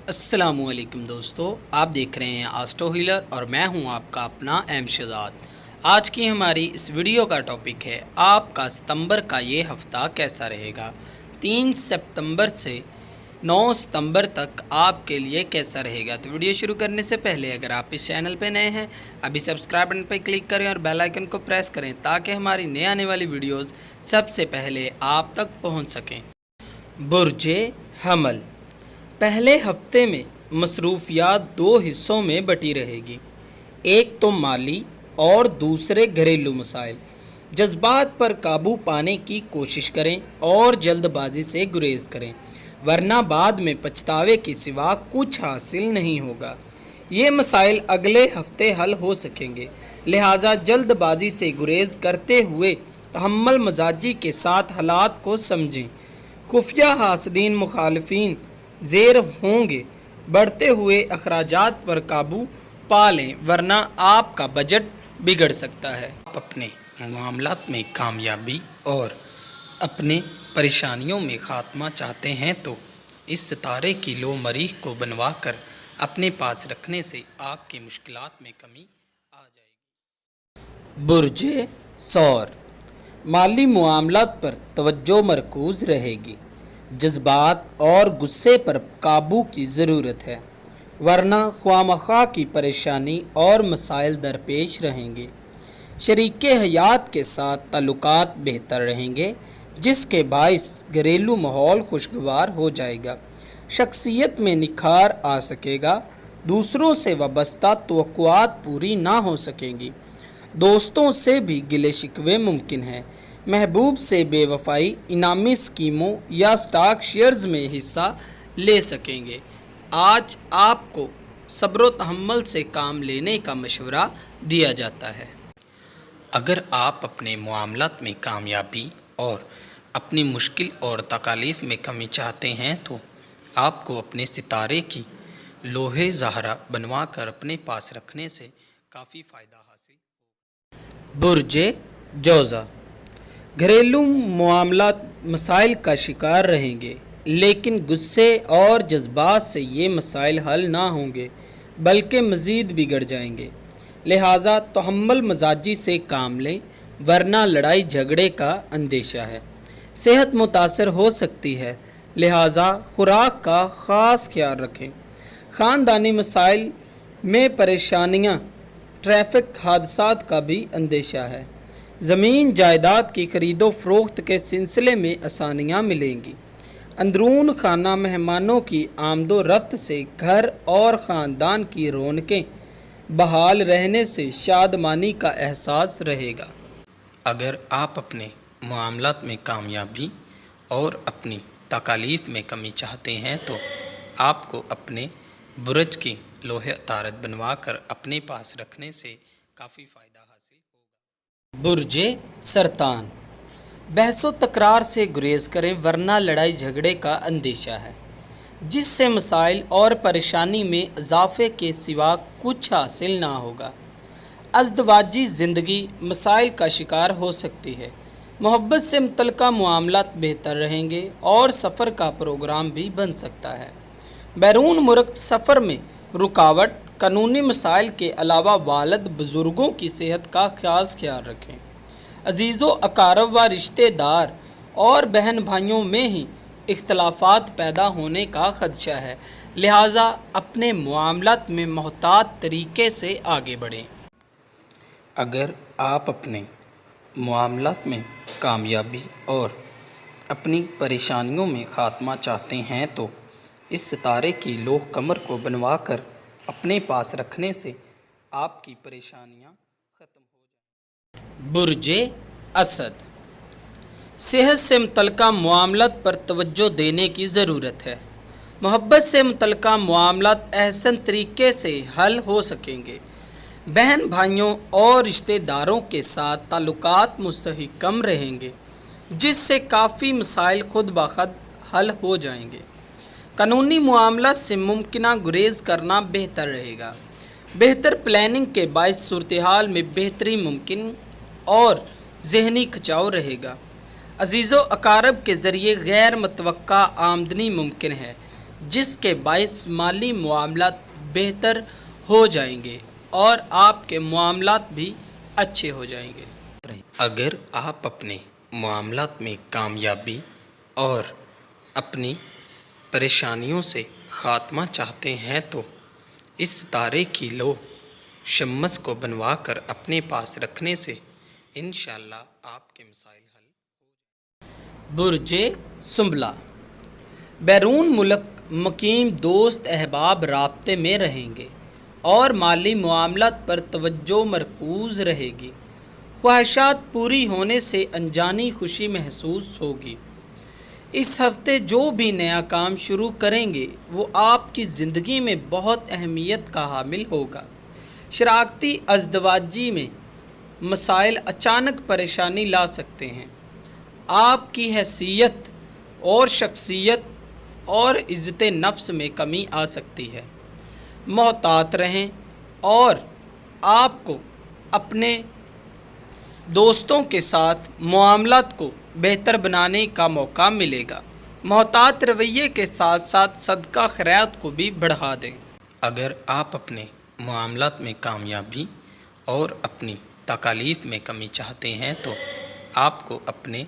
अस्सलाम वालेकुम दोस्तों, आप देख रहे हैं आस्ट्रो हीलर और मैं हूं आपका अपना एम शहजाद। आज की हमारी इस वीडियो का टॉपिक है आपका सितंबर का ये हफ़्ता कैसा रहेगा। 3 सितंबर से 9 सितंबर तक आपके लिए कैसा रहेगा। तो वीडियो शुरू करने से पहले अगर आप इस चैनल पर नए हैं अभी सब्सक्राइब बटन पर क्लिक करें और बेल आइकन को प्रेस करें ताकि हमारी नए आने वाली वीडियोज़ सबसे पहले आप तक पहुँच सकें। बुर्जे हमल पहले हफ्ते में मसरूफियात दो हिस्सों में बटी रहेगी। एक तो माली और दूसरे घरेलू मसाइल। जज्बात पर काबू पाने की कोशिश करें और जल्दबाजी से गुरेज करें, वरना बाद में पछतावे के सिवा कुछ हासिल नहीं होगा। ये मसाइल अगले हफ्ते हल हो सकेंगे, लिहाजा जल्दबाजी से गुरेज करते हुए तहम्मुल मजाजी के साथ हालात को समझें। खुफिया हासदीन मुखालिफिन ज़ेर होंगे। बढ़ते हुए अखराजात पर काबू पा लें, वरना आपका बजट बिगड़ सकता है। आप अपने मामलात में कामयाबी और अपने परेशानियों में ख़ात्मा चाहते हैं तो इस सितारे की लो मरीख को बनवा कर अपने पास रखने से आपकी मुश्किलात में कमी आ जाएगी। बुर्जे सौर माली मामलात पर तवज्जो मरकूज़ रहेगी। जज्बात और गुस्से पर काबू की ज़रूरत है, वरना ख्वामखा की परेशानी और मसाइल दरपेश रहेंगे। शरीके हयात के साथ ताल्लुकात बेहतर रहेंगे, जिसके बाइस घरेलू माहौल खुशगवार हो जाएगा। शख्सियत में निखार आ सकेगा। दूसरों से वाबस्ता तवक्कुआत पूरी ना हो सकेंगी। दोस्तों से भी गिले शिकवे मुमकिन हैं। महबूब से बेवफाई, इनामी स्कीमों या स्टॉक शेयर्स में हिस्सा ले सकेंगे। आज आपको सब्र व तहम्मुल से काम लेने का मशवरा दिया जाता है। अगर आप अपने मामलात में कामयाबी और अपनी मुश्किल और तकालीफ में कमी चाहते हैं तो आपको अपने सितारे की लोहे ज़हरा बनवा कर अपने पास रखने से काफ़ी फ़ायदा हासिल होगा। बुर्जे जौज़ा घरेलू मामलात मसाइल का शिकार रहेंगे, लेकिन गुस्से और जज्बात से ये मसाइल हल ना होंगे बल्कि मज़ीद बिगड़ जाएंगे। लिहाजा तहम्मुल मजाजी से काम लें, वरना लड़ाई झगड़े का अंदेशा है। सेहत मुतासर हो सकती है, लिहाजा खुराक का ख़ास ख्याल रखें। ख़ानदानी मसाइल में परेशानियाँ, ट्रैफिक हादसात का भी अंदेशा है। ज़मीन जायदाद की खरीदो फरोख्त के सिलसिले में आसानियाँ मिलेंगी। अंदरून खाना मेहमानों की आमदो रफ्त से घर और ख़ानदान की रौनकें बहाल रहने से शादमानी का एहसास रहेगा। अगर आप अपने मामलात में कामयाबी और अपनी तकालीफ में कमी चाहते हैं तो आपको अपने बुर्ज की लोहे तारत बनवा कर अपने पास रखने से काफ़ी फ़ायदा हासिल होगा। बुर्जे सरतान बहसो तकरार से गुरेज करें, वरना लड़ाई झगड़े का अंदेशा है, जिससे मसाइल और परेशानी में इजाफे के सिवा कुछ हासिल ना होगा। अज़दवाजी ज़िंदगी मसाइल का शिकार हो सकती है। मोहब्बत से मुतल्लिका मामलात बेहतर रहेंगे और सफ़र का प्रोग्राम भी बन सकता है। बैरून मुल्क सफ़र में रुकावट, कानूनी मसाइल के अलावा वालिद बुज़ुर्गों की सेहत का खास ख्याल रखें। अजीज़ो अकारब व रिश्तेदार और बहन भाइयों में ही इख्तलाफात पैदा होने का ख़दशा है, लिहाजा अपने मामलात में मोहतात तरीके से आगे बढ़ें। अगर आप अपने मामलात में कामयाबी और अपनी परेशानियों में ख़ात्मा चाहते हैं तो इस सितारे की लोह कमर को बनवा कर अपने पास रखने से आपकी परेशानियां ख़त्म हो जाएंगी। बुर्जे असद सेहत से मुतल्लिका मामलात पर तवज्जो देने की ज़रूरत है। मोहब्बत से मुतल्लिका मामलात अहसन तरीके से हल हो सकेंगे। बहन भाइयों और रिश्तेदारों के साथ ताल्लुकात मुस्तहकम रहेंगे, जिससे काफ़ी मसाइल खुद ब खुद हल हो जाएंगे। कानूनी मामला से मुमकिन गुरेज करना बेहतर रहेगा। बेहतर प्लानिंग के बायस सूरत हाल में बेहतरी मुमकिन और जहनी खिंचाव रहेगा। अजीज़ो अकारब के ज़रिए गैर मुतवक्का आमदनी मुमकिन है। جس کے باعث مالی معاملات بہتر ہو جائیں گے اور آپ کے معاملات بھی اچھے ہو جائیں گے۔ اگر آپ اپنے معاملات میں کامیابی اور اپنی پریشانیوں سے خاتمہ چاہتے ہیں تو اس ستارے کی لو شمس کو بنوا کر اپنے پاس رکھنے سے انشاءاللہ آپ کے مسائل حل۔ برج سنبلہ، بیرون ملک مقیم دوست احباب رابطے میں رہیں گے اور مالی معاملات پر توجہ مرکوز رہے گی۔ خواہشات پوری ہونے سے انجانی خوشی محسوس ہوگی۔ اس ہفتے جو بھی نیا کام شروع کریں گے وہ آپ کی زندگی میں بہت اہمیت کا حامل ہوگا۔ شراکتی ازدواجی میں مسائل اچانک پریشانی لا سکتے ہیں۔ آپ کی حیثیت اور شخصیت اور عزت نفس میں کمی آ سکتی ہے۔ محتاط رہیں اور آپ کو اپنے دوستوں کے ساتھ معاملات کو بہتر بنانے کا موقع ملے گا۔ محتاط رویے کے ساتھ ساتھ صدقہ خیرات کو بھی بڑھا دیں۔ اگر آپ اپنے معاملات میں کامیابی اور اپنی تکالیف میں کمی چاہتے ہیں تو آپ کو اپنے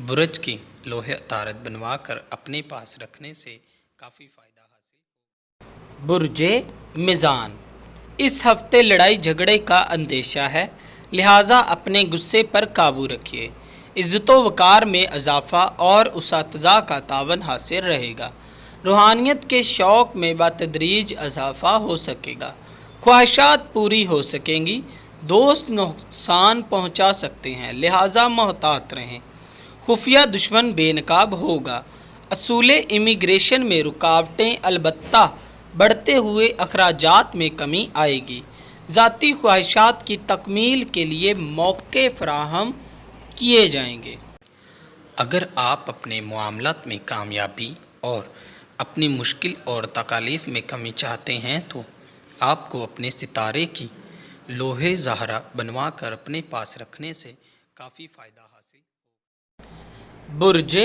برج کی لوح عطارد بنوا کر اپنے پاس رکھنے سے کافی فائدہ حاصل۔ برج میزان، اس ہفتے لڑائی جھگڑے کا اندیشہ ہے، لہٰذا اپنے غصے پر قابو رکھیے۔ عزت و وقار میں اضافہ اور اساتذہ کا تعاون حاصل رہے گا۔ روحانیت کے شوق میں بتدریج اضافہ ہو سکے گا۔ خواہشات پوری ہو سکیں گی۔ دوست نقصان پہنچا سکتے ہیں، لہٰذا محتاط رہیں۔ خفیہ دشمن بے نقاب ہوگا۔ اصول امیگریشن میں رکاوٹیں، البتہ بڑھتے ہوئے اخراجات میں کمی آئے گی۔ ذاتی خواہشات کی تکمیل کے لیے موقع فراہم کیے جائیں گے۔ اگر آپ اپنے معاملات میں کامیابی اور اپنی مشکل اور تکالیف میں کمی چاہتے ہیں تو آپ کو اپنے ستارے کی لوح زہرہ بنوا کر اپنے پاس رکھنے سے کافی فائدہ حاصل۔ برج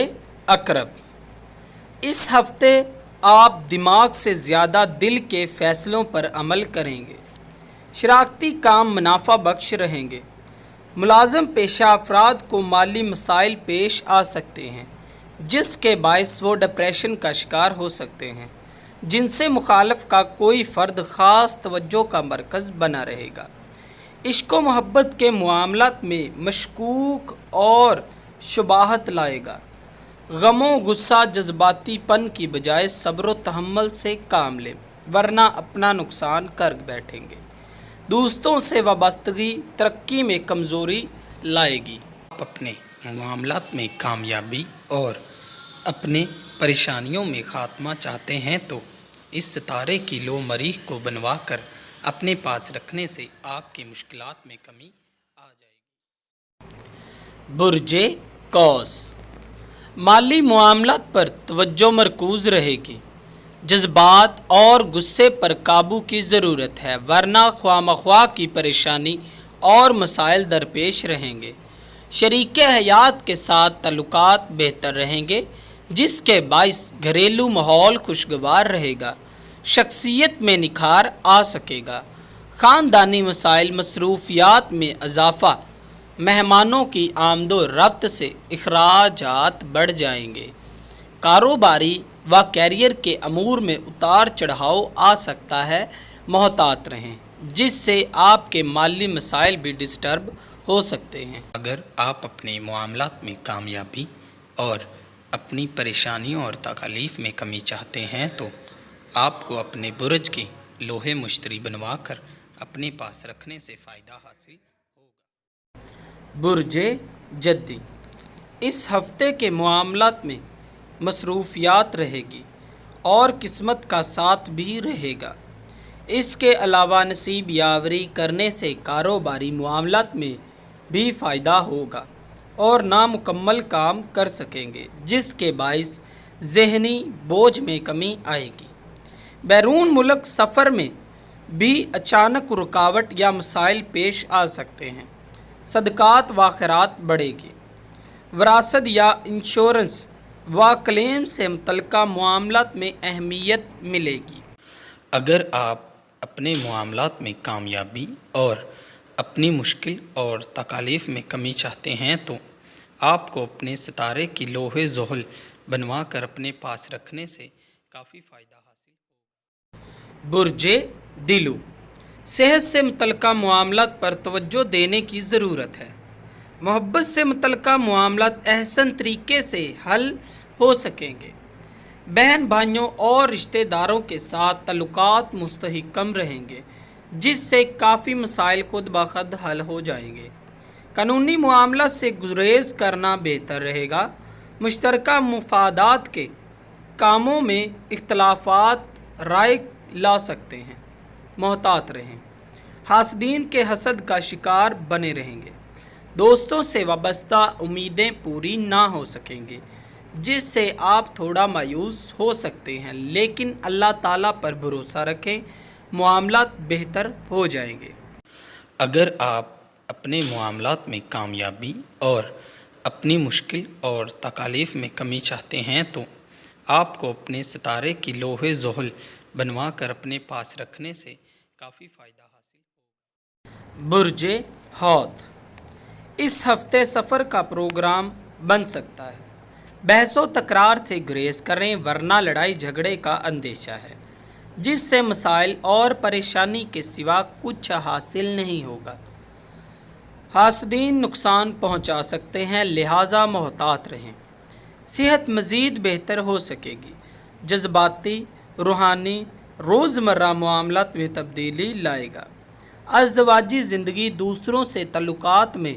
عقرب، اس ہفتے آپ دماغ سے زیادہ دل کے فیصلوں پر عمل کریں گے۔ شراکتی کام منافع بخش رہیں گے۔ ملازم پیشہ افراد کو مالی مسائل پیش آ سکتے ہیں جس کے باعث وہ ڈپریشن کا شکار ہو سکتے ہیں۔ جن سے مخالف کا کوئی فرد خاص توجہ کا مرکز بنا رہے گا۔ عشق و محبت کے معاملات میں مشکوک اور شبہات لائے گا۔ غم و غصہ جذباتی پن کی بجائے صبر و تحمل سے کام لیں ورنہ اپنا نقصان کر بیٹھیں گے۔ دوستوں سے وابستگی ترقی میں کمزوری لائے گی۔ آپ اپنے معاملات میں کامیابی اور اپنے پریشانیوں میں خاتمہ چاہتے ہیں تو اس ستارے کی لو مریخ کو بنوا کر اپنے پاس رکھنے سے آپ کی مشکلات میں کمی آ جائے گی۔ برج قوس، مالی معاملات پر توجہ مرکوز رہے گی۔ جذبات اور غصے پر قابو کی ضرورت ہے ورنہ خواہ مخواہ کی پریشانی اور مسائل درپیش رہیں گے۔ شریک حیات کے ساتھ تعلقات بہتر رہیں گے جس کے باعث گھریلو ماحول خوشگوار رہے گا۔ شخصیت میں نکھار آ سکے گا۔ خاندانی مسائل، مصروفیات میں اضافہ، مہمانوں کی آمد و رفت سے اخراجات بڑھ جائیں گے۔ کاروباری و کیریئر کے امور میں اتار چڑھاؤ آ سکتا ہے، محتاط رہیں جس سے آپ کے مالی مسائل بھی ڈسٹرب ہو سکتے ہیں۔ اگر آپ اپنے معاملات میں کامیابی اور اپنی پریشانیوں اور تکالیف میں کمی چاہتے ہیں تو آپ کو اپنے برج کی لوح مشتری بنوا کر اپنے پاس رکھنے سے فائدہ حاصل ہوگا۔ برج جدی، اس ہفتے کے معاملات میں مصروفیات رہے گی اور قسمت کا ساتھ بھی رہے گا۔ اس کے علاوہ نصیب یاوری کرنے سے کاروباری معاملات میں بھی فائدہ ہوگا اور نامکمل کام کر سکیں گے جس کے باعث ذہنی بوجھ میں کمی آئے گی۔ بیرون ملک سفر میں بھی اچانک رکاوٹ یا مسائل پیش آ سکتے ہیں۔ صدقات و خیرات بڑھے گی۔ وراثت یا انشورنس व क्लेम से मुतल्लिका मामलात में अहमियत मिलेगी। अगर आप अपने मामलात में कामयाबी और अपनी मुश्किल और तकालीफ में कमी चाहते हैं तो आपको अपने सितारे की लोहे ज़ोहल बनवा कर अपने पास रखने से काफ़ी फ़ायदा हासिल होगा। बुर्जे दिलू, सेहत से मुतल्लिका मामलात पर तवज्जो देने की ज़रूरत है। मोहब्बत से मुतल्लिका मामलात अहसन तरीके से हल हो सकेंगे। बहन भाइयों और रिश्तेदारों के साथ ताल्लुकात मुस्तहकम रहेंगे, जिससे काफ़ी मसाइल खुद ब खुद हल हो जाएंगे। कानूनी मामला से गुरेज करना बेहतर रहेगा। मुश्तरका मुफादात के कामों में इख्तलाफात राय ला सकते हैं, मोहतात रहें। हासदीन के हसद का शिकार बने रहेंगे। दोस्तों से वाबस्ता उम्मीदें पूरी ना हो सकेंगी, जिससे आप थोड़ा मायूस हो सकते हैं, लेकिन अल्लाह ताला पर भरोसा रखें, मामलात बेहतर हो जाएंगे। अगर आप अपने मामलात में कामयाबी और अपनी मुश्किल और तकालीफ में कमी चाहते हैं तो आपको अपने सितारे की लोहे ज़ोहल बनवा कर अपने पास रखने से काफ़ी फ़ायदा हासिल होगा। बुर्जे हौत, इस हफ्ते सफ़र का प्रोग्राम बन सकता है। बहसो तकरार से गुरेज करें, वरना लड़ाई झगड़े का अंदेशा है, जिससे मसाइल और परेशानी के सिवा कुछ हासिल नहीं होगा। हासदीन नुकसान पहुंचा सकते हैं, लिहाजा मोहतात रहें। सेहत मज़ीद बेहतर हो सकेगी। जज्बाती, रूहानी, रोज़मर्रा मामलात में तब्दीली लाएगा। अज़दवाजी ज़िंदगी दूसरों से ताल्लुकात में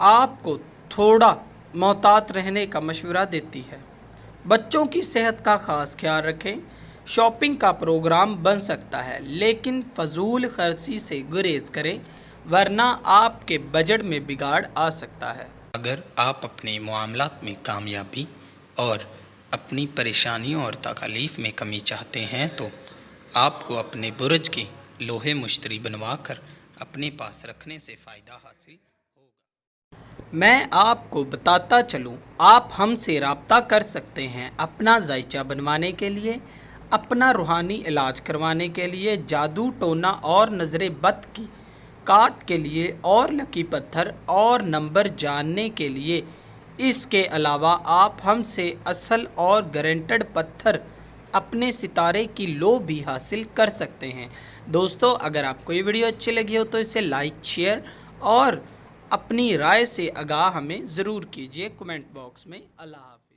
आपको थोड़ा मोहतात रहने का मशवरा देती है। बच्चों की सेहत का ख़ास ख्याल रखें। शॉपिंग का प्रोग्राम बन सकता है, लेकिन फजूल खर्ची से गुरेज करें, वरना आपके बजट में बिगाड़ आ सकता है। अगर आप अपने मामलात में कामयाबी और अपनी परेशानियों और तकालीफ में कमी चाहते हैं तो आपको अपने बुर्ज की लोहे मुश्तरी बनवा कर अपने पास रखने से फ़ायदा हासिल होगा। मैं आपको बताता चलूँ, आप हमसे रब्ता कर सकते हैं अपना जायचा बनवाने के लिए, अपना रूहानी इलाज करवाने के लिए, जादू टोना और नज़र बद की काट के लिए और लकी पत्थर और नंबर जानने के लिए। इसके अलावा आप हमसे असल और गारंटेड पत्थर अपने सितारे की लो भी हासिल कर सकते हैं। दोस्तों, अगर आपको ये वीडियो अच्छी लगी हो तो इसे लाइक, शेयर और अपनी राय से आगाह हमें ज़रूर कीजिए कमेंट बॉक्स में। अल्लाह हाफ़िज़।